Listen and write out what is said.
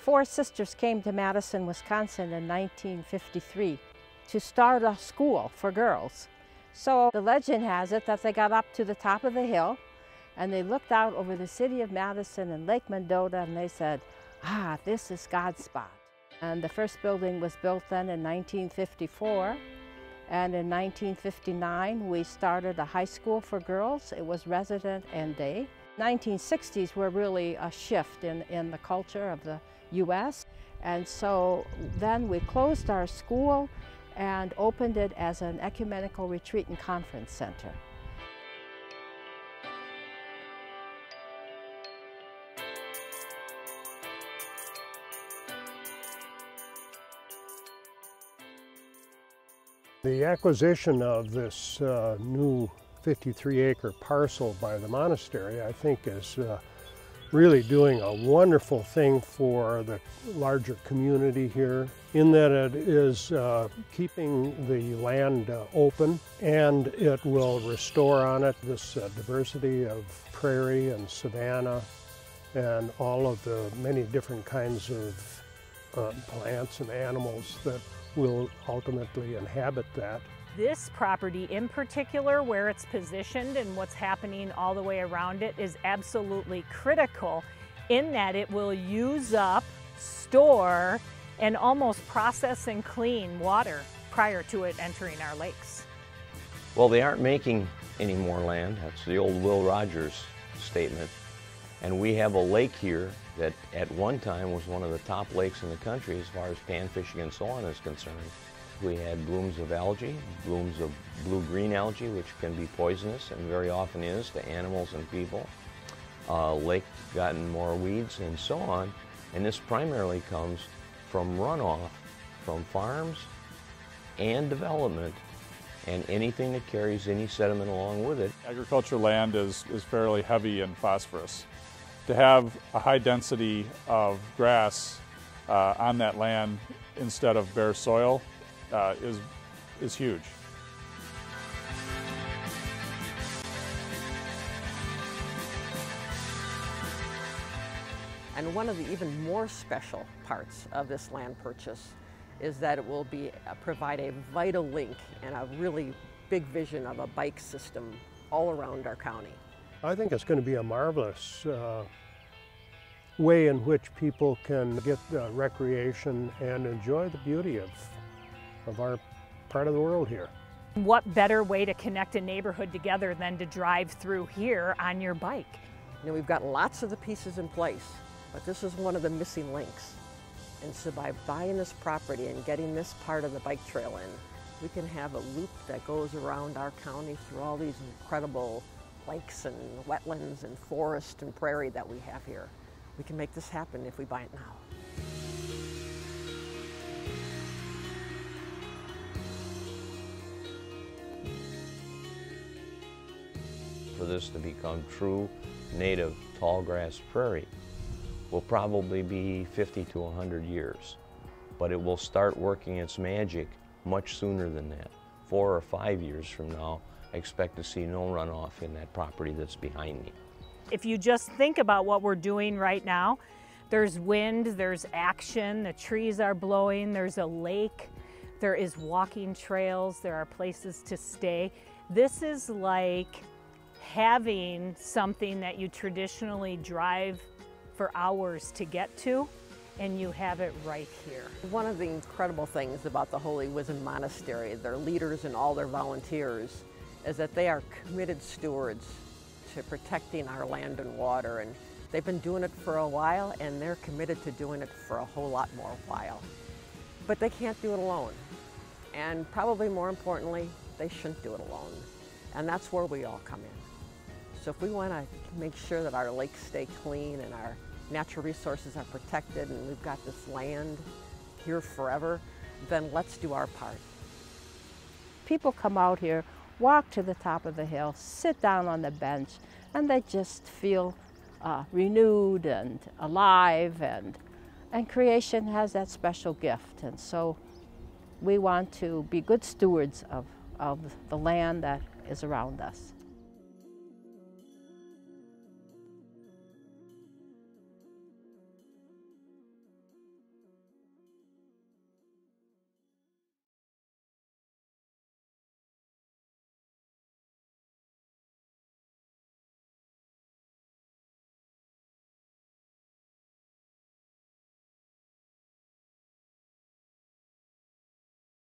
4 sisters came to Madison, Wisconsin in 1953 to start a school for girls. So the legend has it that they got up to the top of the hill and they looked out over the city of Madison and Lake Mendota and they said, "Ah, this is God's spot." And the first building was built then in 1954. And in 1959, we started a high school for girls. It was resident and day. 1960s were really a shift in the culture of the U.S. And so then we closed our school and opened it as an ecumenical retreat and conference center. The acquisition of this new 53-acre parcel by the monastery, I think, is really doing a wonderful thing for the larger community here, in that it is keeping the land open, and it will restore on it this diversity of prairie and savanna and all of the many different kinds of plants and animals that will ultimately inhabit that. This property in particular, where it's positioned and what's happening all the way around it, is absolutely critical in that it will use up, store, and almost process and clean water prior to it entering our lakes. Well, they aren't making any more land. That's the old Will Rogers statement. And we have a lake here that at one time was one of the top lakes in the country as far as pan fishing and so on is concerned. We had blooms of algae, blooms of blue-green algae, which can be poisonous and very often is to animals and people. Lake gotten more weeds and so on. And this primarily comes from runoff from farms and development and anything that carries any sediment along with it. Agricultural land is fairly heavy in phosphorus. To have a high density of grass on that land instead of bare soil is huge. And one of the even more special parts of this land purchase is that it will provide a vital link and a really big vision of a bike system all around our county. I think it's going to be a marvelous way in which people can get recreation and enjoy the beauty of our part of the world here. What better way to connect a neighborhood together than to drive through here on your bike? You know, we've got lots of the pieces in place, but this is one of the missing links. And so by buying this property and getting this part of the bike trail in, we can have a loop that goes around our county through all these incredible lakes and wetlands and forest and prairie that we have here. We can make this happen if we buy it now. For this to become true native tallgrass prairie will probably be 50 to 100 years, but it will start working its magic much sooner than that. 4 or 5 years from now, I expect to see no runoff in that property that's behind me. If you just think about what we're doing right now, there's wind, there's action, the trees are blowing, there's a lake, there is walking trails, there are places to stay. This is like having something that you traditionally drive for hours to get to, and you have it right here. One of the incredible things about the Holy Wisdom Monastery, their leaders and all their volunteers, is that they are committed stewards to protecting our land and water, and they've been doing it for a while, and they're committed to doing it for a whole lot more while. But they can't do it alone, and probably more importantly, they shouldn't do it alone, and that's where we all come in. So if we want to make sure that our lakes stay clean and our natural resources are protected and we've got this land here forever, then let's do our part. People come out here, walk to the top of the hill, sit down on the bench, and they just feel renewed and alive, and creation has that special gift. And so we want to be good stewards of the land that is around us.